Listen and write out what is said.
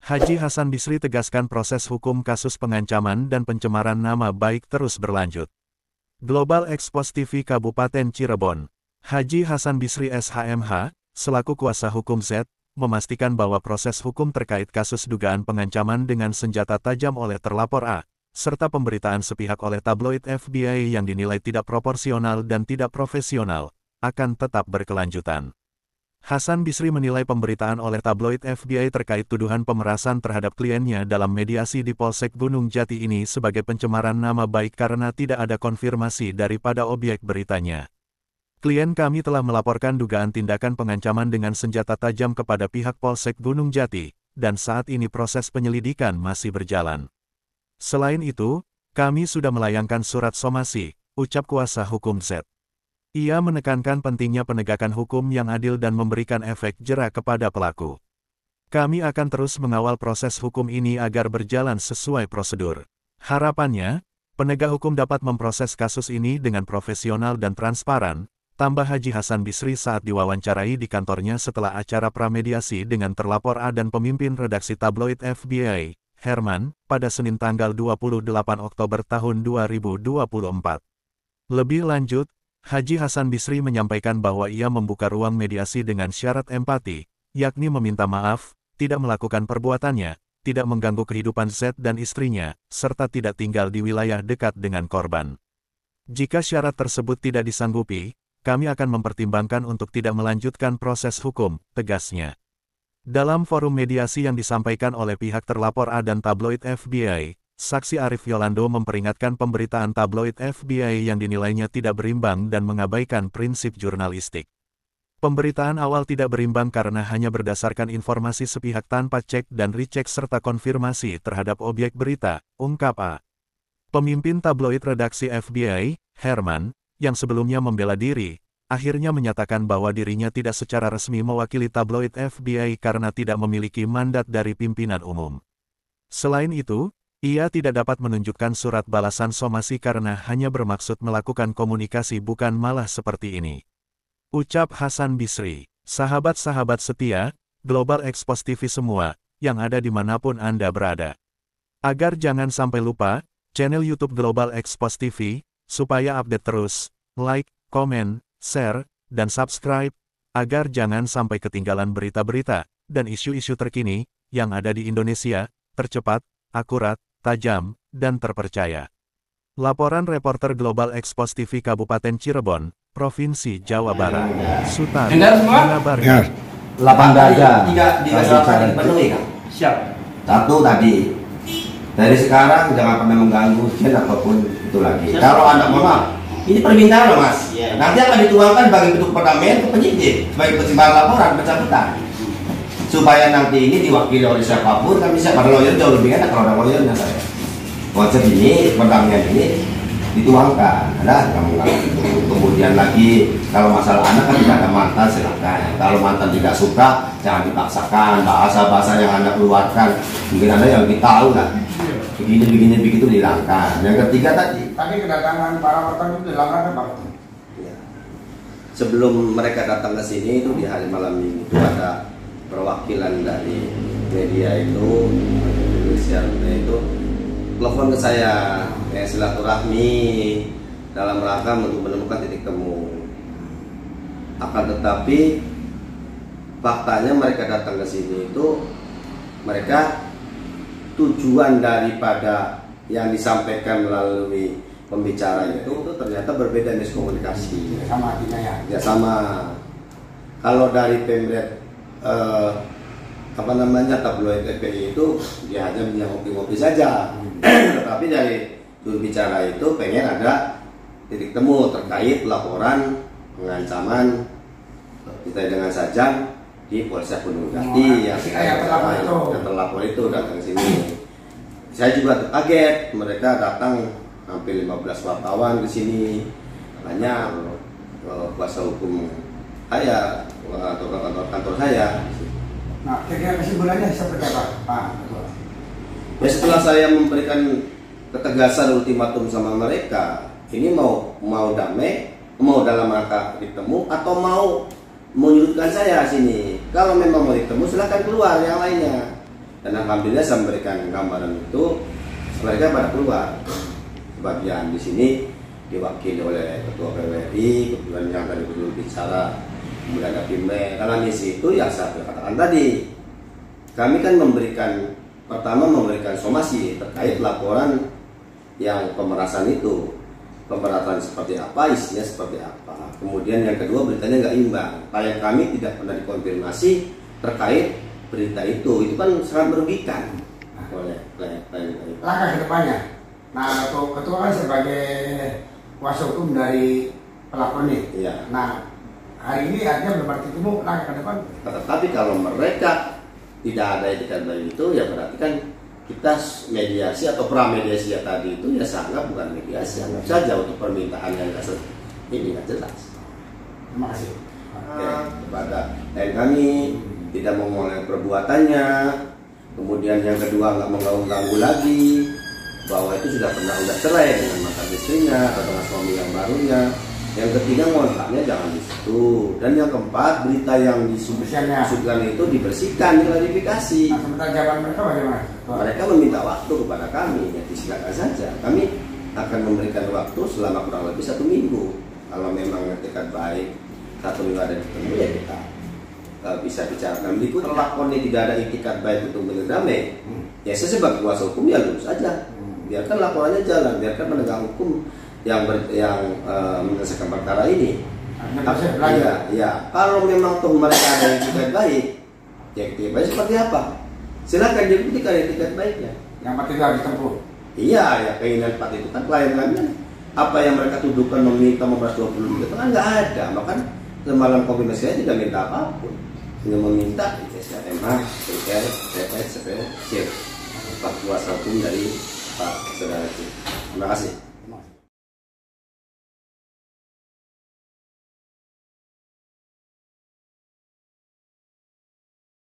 Haji Hasan Bisri tegaskan proses hukum kasus pengancaman dan pencemaran nama baik terus berlanjut. Global Expos TV Kabupaten Cirebon. Haji Hasan Bisri SHMH, selaku kuasa hukum Z, memastikan bahwa proses hukum terkait kasus dugaan pengancaman dengan senjata tajam oleh terlapor A, serta pemberitaan sepihak oleh tabloid FBI yang dinilai tidak proporsional dan tidak profesional, akan tetap berkelanjutan. Hasan Bisri menilai pemberitaan oleh tabloid FBI terkait tuduhan pemerasan terhadap kliennya dalam mediasi di Polsek Gunung Jati ini sebagai pencemaran nama baik karena tidak ada konfirmasi daripada objek beritanya. Klien kami telah melaporkan dugaan tindakan pengancaman dengan senjata tajam kepada pihak Polsek Gunung Jati, dan saat ini proses penyelidikan masih berjalan. Selain itu, kami sudah melayangkan surat somasi, ucap kuasa hukum Z. Ia menekankan pentingnya penegakan hukum yang adil dan memberikan efek jera kepada pelaku. Kami akan terus mengawal proses hukum ini agar berjalan sesuai prosedur. Harapannya, penegak hukum dapat memproses kasus ini dengan profesional dan transparan, tambah Haji Hasan Bisri saat diwawancarai di kantornya setelah acara pramediasi dengan terlapor A dan pemimpin redaksi tabloid FBI, Herman, pada Senin tanggal 28 Oktober tahun 2024. Lebih lanjut, Haji Hasan Bisri menyampaikan bahwa ia membuka ruang mediasi dengan syarat empati, yakni meminta maaf, tidak melakukan perbuatannya, tidak mengganggu kehidupan Z dan istrinya, serta tidak tinggal di wilayah dekat dengan korban. Jika syarat tersebut tidak disanggupi, kami akan mempertimbangkan untuk tidak melanjutkan proses hukum, tegasnya. Dalam forum mediasi yang disampaikan oleh pihak terlapor A dan tabloid FBI, Saksi Arif Yolando memperingatkan pemberitaan tabloid FBI yang dinilainya tidak berimbang dan mengabaikan prinsip jurnalistik. Pemberitaan awal tidak berimbang karena hanya berdasarkan informasi sepihak tanpa cek dan recheck serta konfirmasi terhadap objek berita, ungkap A. Pemimpin tabloid redaksi FBI, Herman, yang sebelumnya membela diri, akhirnya menyatakan bahwa dirinya tidak secara resmi mewakili tabloid FBI karena tidak memiliki mandat dari pimpinan umum. Selain itu, ia tidak dapat menunjukkan surat balasan somasi karena hanya bermaksud melakukan komunikasi bukan malah seperti ini. Ucap Hasan Bisri, sahabat-sahabat setia, Global Expos TV semua, yang ada dimanapun Anda berada. Agar jangan sampai lupa, channel YouTube Global Expos TV, supaya update terus, like, komen, share, dan subscribe, agar jangan sampai ketinggalan berita-berita, dan isu-isu terkini, yang ada di Indonesia, tercepat, akurat, tajam, dan terpercaya. Laporan reporter Global Expos TV Kabupaten Cirebon, Provinsi Jawa Barat. Sutar mengabarkan. 8 dada. Tiga syarat tadi dipenuhi kan? Siap. Satu tadi, dari sekarang jangan pernah mengganggu Jen apapun itu lagi. Siap. Kalau anak mama, ini permintaan loh mas. Ya. Nanti akan dituangkan sebagai bentuk perdamaian ke penyidik, sebagai pertimbangan laporan pencabutan. Supaya nanti ini diwakili oleh siapapun, kan bisa para lawyer jauh lebih enak kalau ada lawyernya saya. Konsep ini, perdamaian ini dituangkan, ada kamu kemudian lagi kalau masalah anak kan tidak ada mantan silakan. Kalau mantan tidak suka jangan dipaksakan, bahasa-bahasa yang anda keluarkan mungkin anda yang lebih tahu lah. Begini begitu dihilangkan. Yang ketiga tadi kedatangan para wartawan itu dilanggar apa? Ya. Sebelum mereka datang ke sini itu di hari malam ini itu ada perwakilan dari media itu Indonesia itu telepon ke saya silaturahmi dalam rangka untuk menemukan titik temu. Akan tetapi faktanya mereka datang ke sini itu mereka tujuan daripada yang disampaikan melalui pembicara itu ternyata berbeda, miskomunikasi. Sama artinya ya? Ya sama. Kalau dari pemret tabloid FPI itu dia hanya ngopi-ngopi saja. Tetapi dari juru bicara itu pengen ada titik temu terkait laporan pengancaman kita dengan Sajam di Polsek Gunung Jati yang terlapor itu datang ke sini. Saya juga kaget, mereka datang hampir 15 wartawan ke sini, banyak kuasa hukum saya atau kantor saya. Nah, kira-kira kesimpulannya seperti apa, Pak? Ya, setelah saya memberikan ketegasan ultimatum sama mereka, ini mau damai, mau dalam rangka ditemu atau mau menyudutkan saya sini. Kalau memang mau ditemu silahkan keluar yang lainnya. Dan alhamdulillah saya memberikan gambaran itu, mereka pada keluar. Sebagian di sini diwakili oleh Ketua PWRI, kemudian yang tadi dulu bicara, kemudian ada Pimbe. Karena misi itu yang saya katakan tadi, kami kan pertama memberikan somasi terkait laporan yang pemerasan itu, pemerasan seperti apa, isinya seperti apa. Kemudian yang kedua, beritanya nggak imbang. Klien kami tidak pernah dikonfirmasi terkait berita itu kan sangat merugikan oleh klien. Langkah kedepannya. Nah, ketua kan sebagai kuasa hukum dari pelapor ini. Iya. Nah, hari ini artinya belum bertemu langkah ke depan. Tetapi kalau mereka tidak ada etikat baik itu, ya berarti kan kita mediasi atau pramediasi ya tadi itu ya sangat bukan mediasi, anggap saja untuk permintaan yang ini nggak jelas. Terima kasih. Oke, kepada klien kami tidak mengulangi perbuatannya, kemudian yang kedua nggak mengganggu lagi, bahwa itu sudah cerai dengan mantan istrinya atau dengan suami yang barunya. Yang ketiga, ngontraknya jangan di situ. Dan yang keempat, berita yang disebutkan itu dibersihkan, diklarifikasi. Nah, sementara jawaban mereka bagaimana? Mereka meminta waktu kepada kami, ya disilakan saja. Kami akan memberikan waktu selama kurang lebih 1 minggu. Kalau memang etikat baik 1 minggu ada ketemu, ya kita bisa bicarakan berikut. Pelapor ini tidak ada etikat baik untuk berdamai, ya saya sebagai kuasa hukum ya lurus saja. Biarkan laporannya jalan, biarkan penegak hukum yang menyelesaikan perkara ini. Ya, kalau memang tuh mereka ada etikat baik, ya etikat baik seperti apa? Silakan dibuktikan etikat baiknya. Yang penting harus ditempuh. Iya, ya keinginan Pak itu kan klien kami kan apa yang mereka tuduhkan meminta memeras 20 itu kan nggak ada. Bahkan semalam kombinasi saya tidak minta apapun, hanya meminta SKMH, CPR, CPR, CPR, Pak kuasa hukum dari Pak Saudara. Terima kasih.